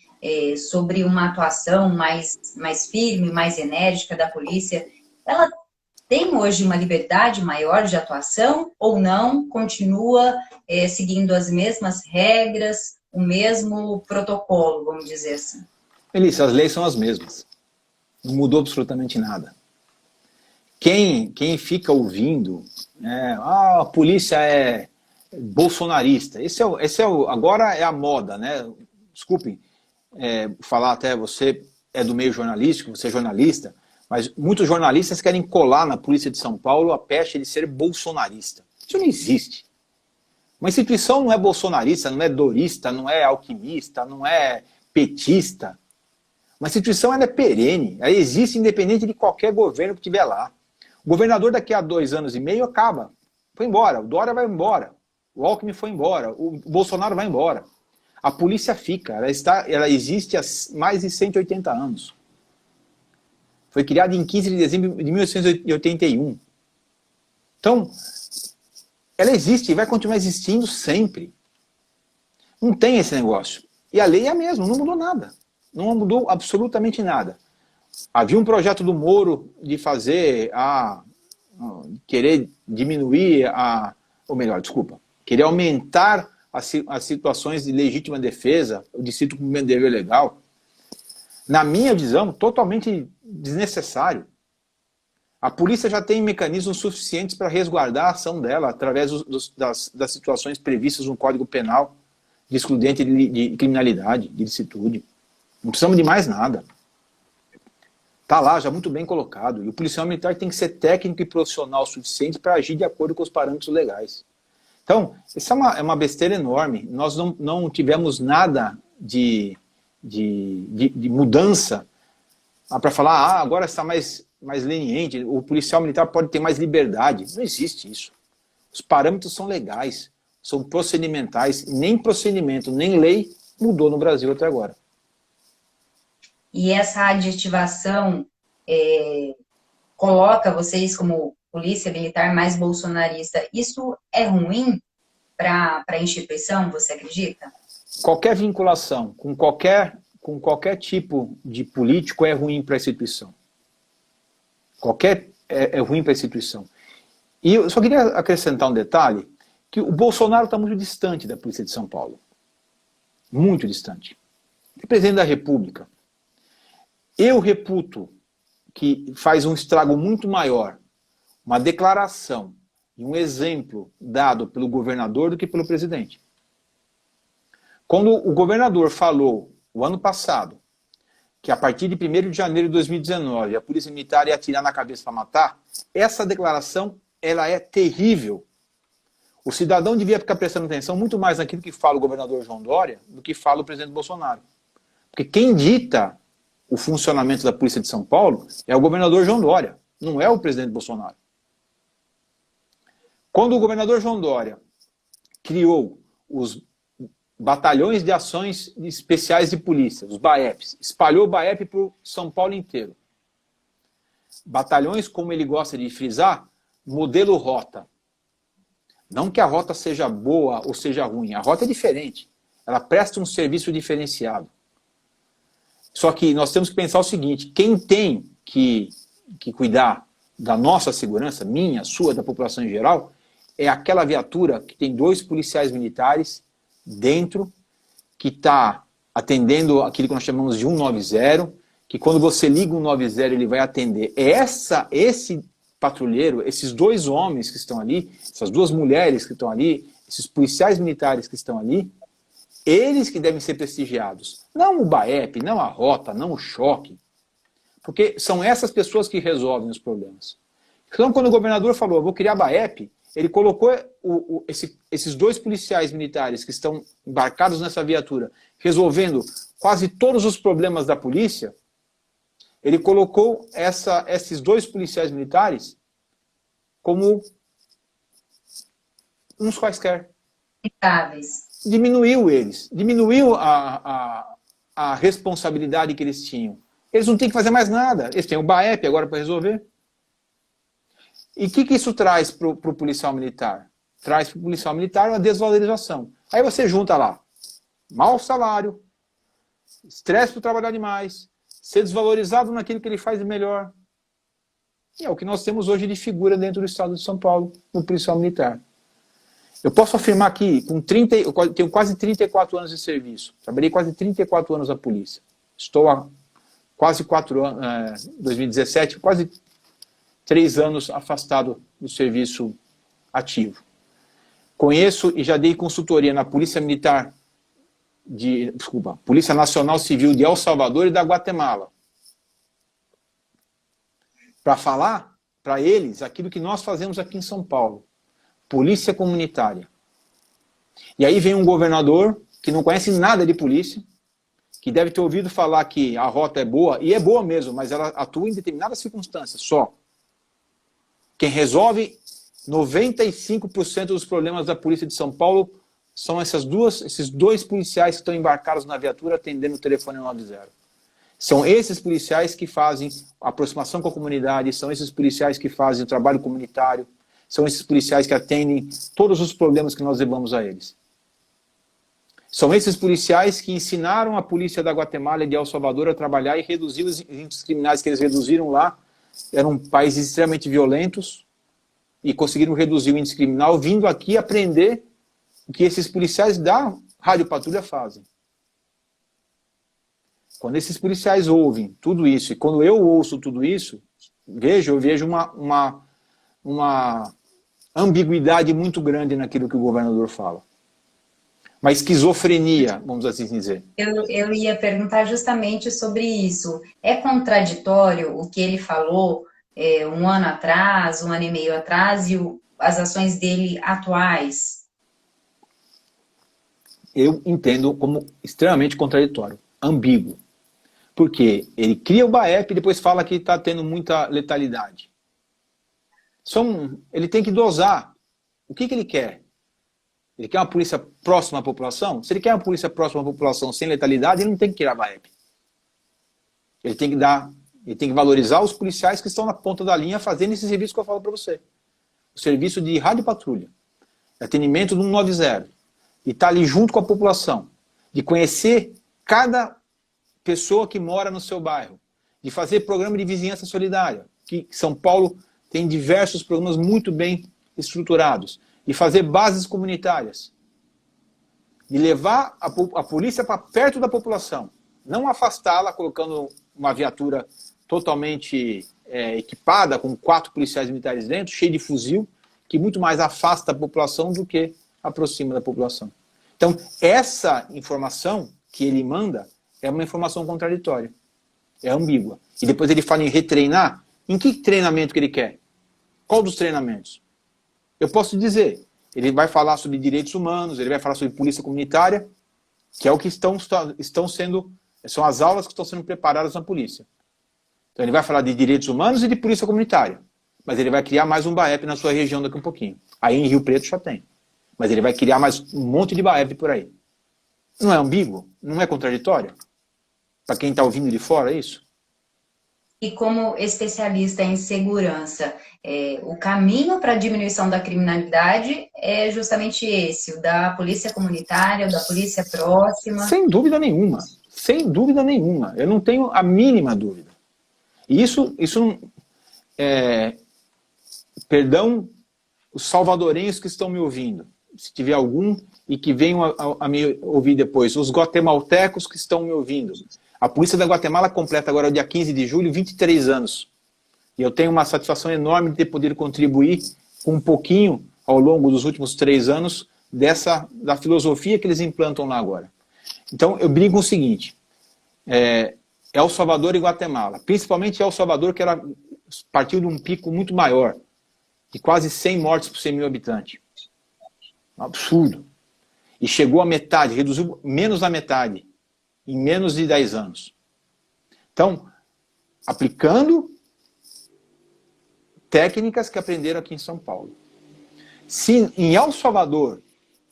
sobre uma atuação mais firme, mais enérgica da polícia, ela tem hoje uma liberdade maior de atuação ou não? Continua seguindo as mesmas regras, o mesmo protocolo, vamos dizer assim? Melissa, as leis são as mesmas. Não mudou absolutamente nada. Quem fica ouvindo, a polícia é bolsonarista, agora é a moda, né? Desculpem falar, até você é do meio jornalístico, você é jornalista, mas muitos jornalistas querem colar na Polícia de São Paulo a peste de ser bolsonarista. Isso não existe. Uma instituição não é bolsonarista, não é dorista, não é alquimista, não é petista. Uma instituição ela é perene, ela existe independente de qualquer governo que estiver lá. O governador daqui a 2 anos e meio acaba. Foi embora, o Dória vai embora, o Alckmin foi embora, o Bolsonaro vai embora. A polícia fica, ela existe há mais de 180 anos. Foi criada em 15 de dezembro de 1981. Então, ela existe e vai continuar existindo sempre. Não tem esse negócio. E a lei é a mesma, não mudou nada. Não mudou absolutamente nada. Havia um projeto do Moro de querer diminuir querer aumentar as situações de legítima defesa, o distrito com dever legal. Na minha visão, totalmente desnecessário. A polícia já tem mecanismos suficientes para resguardar a ação dela através das situações previstas no Código Penal de excludente de criminalidade, de licitude. Não precisamos de mais nada. Está lá, já muito bem colocado. E o policial militar tem que ser técnico e profissional o suficiente para agir de acordo com os parâmetros legais. Então, isso é uma besteira enorme. Nós não tivemos nada de mudança para falar, agora está mais mais leniente, o policial militar pode ter mais liberdade. Não existe isso. Os parâmetros são legais, são procedimentais, nem procedimento, nem lei mudou no Brasil até agora. E essa adjetivação coloca vocês como polícia militar mais bolsonarista. Isso é ruim para a instituição, você acredita? Qualquer vinculação com qualquer tipo de político é ruim para a instituição. É ruim para a instituição. E eu só queria acrescentar um detalhe, que o Bolsonaro está muito distante da Polícia de São Paulo. Muito distante. Ele é presidente da República. Eu reputo que faz um estrago muito maior uma declaração e um exemplo dado pelo governador do que pelo presidente. Quando o governador falou, o ano passado, que a partir de 1º de janeiro de 2019 a Polícia Militar ia atirar na cabeça para matar, essa declaração ela é terrível. O cidadão devia ficar prestando atenção muito mais naquilo que fala o governador João Dória do que fala o presidente Bolsonaro. Porque quem dita o funcionamento da Polícia de São Paulo é o governador João Dória, não é o presidente Bolsonaro. Quando o governador João Dória criou os batalhões de ações especiais de polícia, os BAEPs, espalhou o BAEP por São Paulo inteiro. Batalhões, como ele gosta de frisar, modelo rota. Não que a rota seja boa ou seja ruim, a rota é diferente. Ela presta um serviço diferenciado. Só que nós temos que pensar o seguinte, quem tem que cuidar da nossa segurança, minha, sua, da população em geral, é aquela viatura que tem 2 policiais militares dentro, que está atendendo aquilo que nós chamamos de 190, que quando você liga 190 ele vai atender. Esse patrulheiro, esses 2 homens que estão ali, essas 2 mulheres que estão ali, esses policiais militares que estão ali, eles que devem ser prestigiados. Não o BAEP, não a rota, não o choque. Porque são essas pessoas que resolvem os problemas. Então, quando o governador falou, eu vou criar BAEP, ele colocou esses 2 policiais militares que estão embarcados nessa viatura, resolvendo quase todos os problemas da polícia, ele colocou esses 2 policiais militares como uns quaisquer. Diminuiu eles, diminuiu a responsabilidade que eles tinham. Eles não têm que fazer mais nada, eles têm o BAEP agora para resolver. E o que isso traz para o policial militar? Traz para o policial militar uma desvalorização. Aí você junta lá, mau salário, estresse por trabalhar demais, ser desvalorizado naquilo que ele faz de melhor. E é o que nós temos hoje de figura dentro do estado de São Paulo, no policial militar. Eu posso afirmar aqui, eu tenho quase 34 anos de serviço, trabalhei quase 34 anos na polícia. Estou há quase 4 anos, 2017, quase 3 anos afastado do serviço ativo. Conheço e já dei consultoria na Polícia Militar, Polícia Nacional Civil de El Salvador e da Guatemala. Para falar para eles aquilo que nós fazemos aqui em São Paulo. Polícia comunitária. E aí vem um governador que não conhece nada de polícia, que deve ter ouvido falar que a rota é boa, e é boa mesmo, mas ela atua em determinadas circunstâncias só. Quem resolve 95% dos problemas da Polícia de São Paulo são esses 2 policiais que estão embarcados na viatura atendendo o telefone 90. São esses policiais que fazem a aproximação com a comunidade, são esses policiais que fazem o trabalho comunitário, são esses policiais que atendem todos os problemas que nós levamos a eles. São esses policiais que ensinaram a polícia da Guatemala e de El Salvador a trabalhar e reduzir os índices criminais que eles reduziram lá. Eram países extremamente violentos e conseguiram reduzir o índice criminal vindo aqui aprender o que esses policiais da Rádio Patrulha fazem. Quando esses policiais ouvem tudo isso, e quando eu ouço tudo isso, eu vejo uma ambiguidade muito grande naquilo que o governador fala. Uma esquizofrenia, vamos assim dizer. Eu ia perguntar justamente sobre isso. É contraditório o que ele falou 1 ano atrás, 1 ano e meio atrás, e as ações dele atuais? Eu entendo como extremamente contraditório, ambíguo. Porque ele cria o BAEP e depois fala que está tendo muita letalidade. Ele tem que dosar. O que ele quer? Ele quer uma polícia próxima à população? Se ele quer uma polícia próxima à população sem letalidade, ele não tem que criar BAEP. Ele tem que valorizar os policiais que estão na ponta da linha fazendo esse serviço que eu falo para você. O serviço de rádio patrulha, atendimento do 190, e estar ali junto com a população, de conhecer cada pessoa que mora no seu bairro, de fazer programa de vizinhança solidária, que São Paulo tem diversos programas muito bem estruturados, de fazer bases comunitárias, de levar a polícia para perto da população, não afastá-la colocando uma viatura totalmente equipada, com 4 policiais militares dentro, cheio de fuzil, que muito mais afasta a população do que aproxima da população. Então, essa informação que ele manda é uma informação contraditória, é ambígua. E depois ele fala em retreinar. Em que treinamento que ele quer? Qual dos treinamentos? Eu posso dizer, ele vai falar sobre direitos humanos, ele vai falar sobre polícia comunitária, que é o que estão sendo, são as aulas que estão sendo preparadas na polícia. Então ele vai falar de direitos humanos e de polícia comunitária, mas ele vai criar mais um BAEP na sua região daqui a um pouquinho. Aí em Rio Preto já tem, mas ele vai criar mais um monte de BAEP por aí. Não é ambíguo? Não é contraditório? Para quem está ouvindo de fora, é isso? E como especialista em segurança, o caminho para a diminuição da criminalidade é justamente esse, o da polícia comunitária, o da polícia próxima? Sem dúvida nenhuma. Sem dúvida nenhuma. Eu não tenho a mínima dúvida. E isso perdão os salvadorenhos que estão me ouvindo, se tiver algum, e que venham a me ouvir depois, os guatemaltecos que estão me ouvindo. A polícia da Guatemala completa agora, dia 15 de julho, 23 anos. E eu tenho uma satisfação enorme de ter podido contribuir com um pouquinho, ao longo dos últimos 3 anos, da filosofia que eles implantam lá agora. Então, eu brinco o seguinte, El Salvador e Guatemala, principalmente El Salvador, que partiu de um pico muito maior, de quase 100 mortes por 100 mil habitantes. Um absurdo. E chegou à metade, reduziu menos da metade, em menos de 10 anos. Então, aplicando técnicas que aprenderam aqui em São Paulo. Se em El Salvador,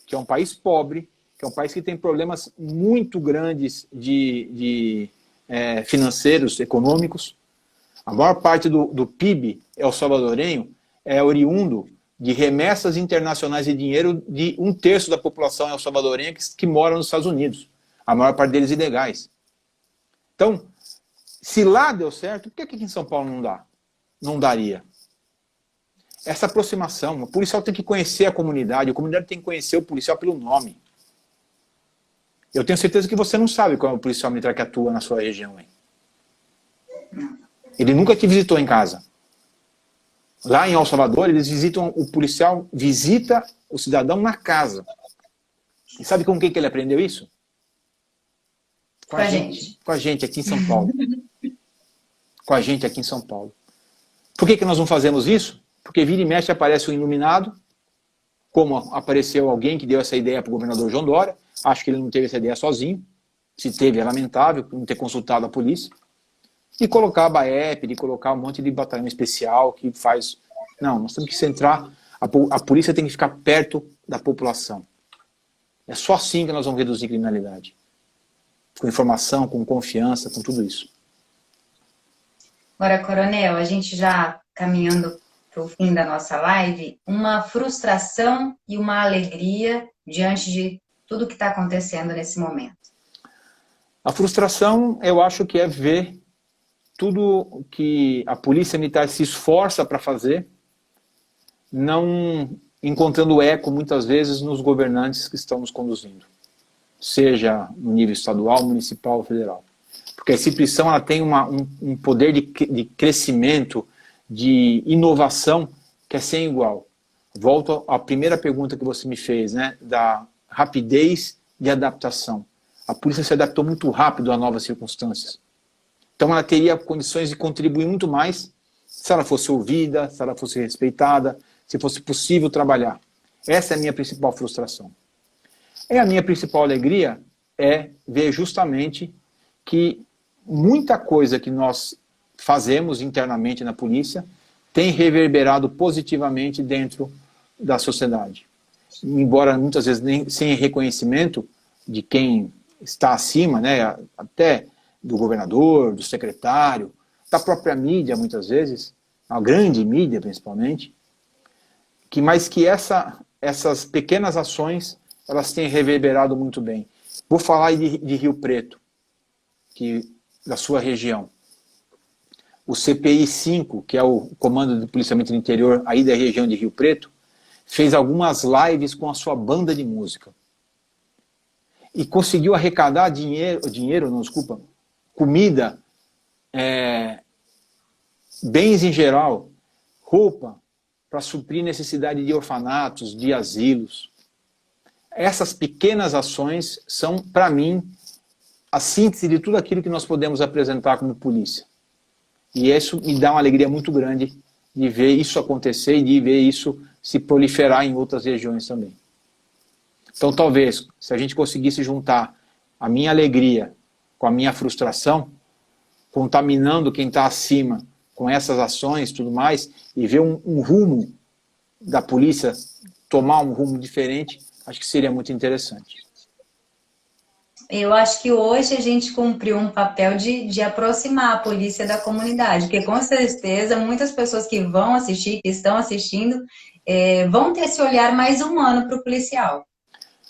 que é um país pobre, que é um país que tem problemas muito grandes financeiros, econômicos, a maior parte do PIB el-salvadorenho é oriundo de remessas internacionais de dinheiro de 1/3 da população el-salvadorenha que mora nos Estados Unidos. A maior parte deles ilegais. Então, se lá deu certo, por que aqui em São Paulo não dá? Não daria. Essa aproximação, o policial tem que conhecer a comunidade tem que conhecer o policial pelo nome. Eu tenho certeza que você não sabe qual é o policial militar que atua na sua região. Hein? Ele nunca te visitou em casa. Lá em El Salvador, o policial visita o cidadão na casa. E sabe com quem que ele aprendeu isso? Com a gente. Com a gente aqui em São Paulo. Com a gente aqui em São Paulo. Por que nós não fazemos isso? Porque vira e mexe aparece um iluminado, como apareceu alguém que deu essa ideia para o governador João Dória. Acho que ele não teve essa ideia sozinho. Se teve, é lamentável, por não ter consultado a polícia. De colocar a BAEP, de colocar um monte de batalhão especial que faz... Não, nós temos que centrar... A polícia tem que ficar perto da população. É só assim que nós vamos reduzir a criminalidade. Com informação, com confiança, com tudo isso. Agora, Coronel, a gente já caminhando para o fim da nossa live, uma frustração e uma alegria diante de tudo que está acontecendo nesse momento. A frustração, eu acho que é ver tudo que a polícia militar se esforça para fazer, não encontrando eco, muitas vezes, nos governantes que estão nos conduzindo. Seja no nível estadual, municipal ou federal. Porque a instituição ela tem um poder de crescimento, de inovação, que é sem igual. Volto à primeira pergunta que você me fez, né, da rapidez de adaptação. A polícia se adaptou muito rápido a novas circunstâncias. Então ela teria condições de contribuir muito mais se ela fosse ouvida, se ela fosse respeitada, se fosse possível trabalhar. Essa é a minha principal frustração. A minha principal alegria é ver justamente que muita coisa que nós fazemos internamente na polícia tem reverberado positivamente dentro da sociedade. Embora muitas vezes nem, sem reconhecimento de quem está acima, né, até do governador, do secretário, da própria mídia muitas vezes, a grande mídia principalmente, mas que essas pequenas ações elas têm reverberado muito bem. Vou falar de Rio Preto, da sua região. O CPI 5, que é o Comando do Policiamento do Interior aí da região de Rio Preto, fez algumas lives com a sua banda de música. E conseguiu arrecadar comida, bens em geral, roupa, para suprir necessidade de orfanatos, de asilos. Essas pequenas ações são, para mim, a síntese de tudo aquilo que nós podemos apresentar como polícia. E isso me dá uma alegria muito grande de ver isso acontecer e de ver isso se proliferar em outras regiões também. Então, talvez, se a gente conseguisse juntar a minha alegria com a minha frustração, contaminando quem está acima com essas ações e tudo mais, e ver um rumo da polícia tomar um rumo diferente, acho que seria muito interessante. Eu acho que hoje a gente cumpriu um papel de aproximar a polícia da comunidade, porque com certeza muitas pessoas que vão assistir, que estão assistindo, vão ter esse olhar mais humano para o policial.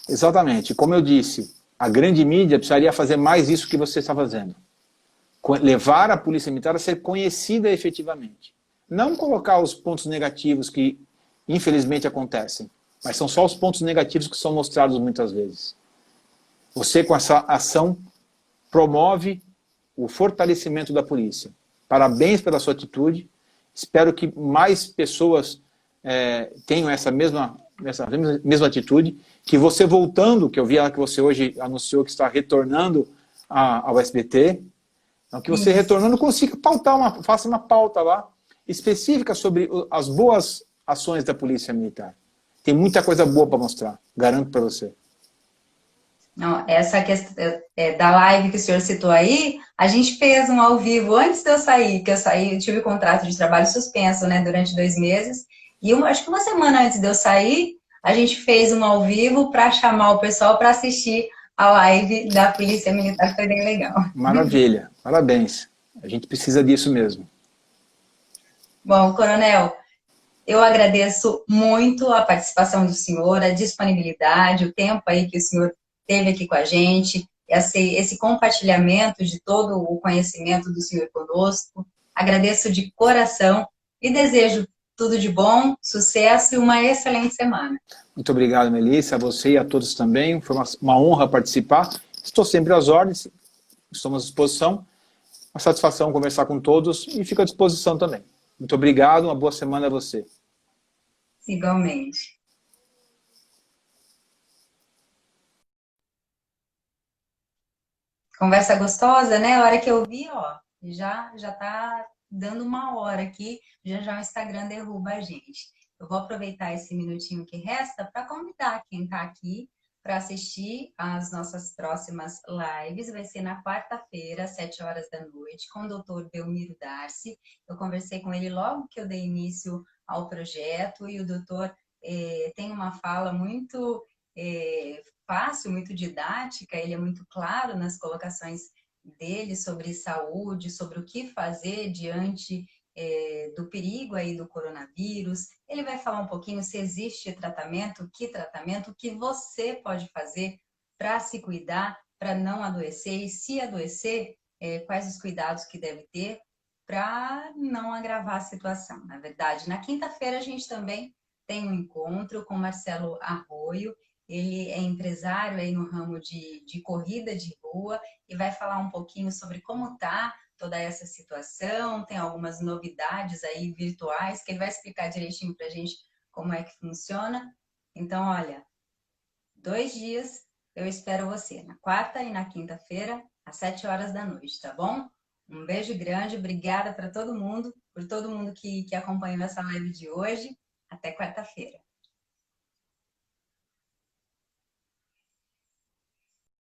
Exatamente. Como eu disse, a grande mídia precisaria fazer mais isso que você está fazendo. Levar a polícia militar a ser conhecida efetivamente. Não colocar os pontos negativos que, infelizmente, acontecem, mas são só os pontos negativos que são mostrados muitas vezes. Você, com essa ação, promove o fortalecimento da polícia. Parabéns pela sua atitude. Espero que mais pessoas tenham essa mesma atitude. Que você voltando, que eu vi que você hoje anunciou que está retornando ao SBT, então, que você retornando consiga faça uma pauta lá, específica sobre as boas ações da Polícia Militar. Tem muita coisa boa para mostrar, garanto para você. Não, essa questão da live que o senhor citou aí, a gente fez um ao vivo antes de eu sair, eu tive contrato de trabalho suspenso, né, durante 2 meses, e acho que uma semana antes de eu sair, a gente fez um ao vivo para chamar o pessoal para assistir a live da Polícia Militar, foi bem legal. Maravilha, parabéns. A gente precisa disso mesmo. Bom, coronel, eu agradeço muito a participação do senhor, a disponibilidade, o tempo aí que o senhor teve aqui com a gente, esse compartilhamento de todo o conhecimento do senhor conosco. Agradeço de coração e desejo tudo de bom, sucesso e uma excelente semana. Muito obrigado, Melissa, a você e a todos também. Foi uma honra participar. Estou sempre às ordens, estamos à disposição. Uma satisfação conversar com todos e fico à disposição também. Muito obrigado, uma boa semana a você. Igualmente. Conversa gostosa, né? A hora que eu vi, ó, já tá dando 1 hora aqui, já o Instagram derruba a gente. Eu vou aproveitar esse minutinho que resta para convidar quem está aqui para assistir às nossas próximas lives. Vai ser na quarta-feira, às 7 horas da noite, com o doutor Belmiro Darcy. Eu conversei com ele logo que eu dei início ao projeto e o doutor tem uma fala muito fácil, muito didática, ele é muito claro nas colocações dele sobre saúde, sobre o que fazer diante do perigo aí do coronavírus. Ele vai falar um pouquinho se existe tratamento, o que você pode fazer para se cuidar, para não adoecer, e se adoecer, quais os cuidados que deve ter para não agravar a situação. Na verdade, na quinta-feira a gente também tem um encontro com Marcelo Arroio. Ele é empresário aí no ramo de corrida de rua e vai falar um pouquinho sobre como está toda essa situação. Tem algumas novidades aí virtuais que ele vai explicar direitinho para a gente como é que funciona. Então, olha, 2 dias eu espero você, na quarta e na quinta-feira, às 7 horas da noite, tá bom? Um beijo grande, obrigada para todo mundo, por todo mundo que acompanhou essa live de hoje. Até quarta-feira.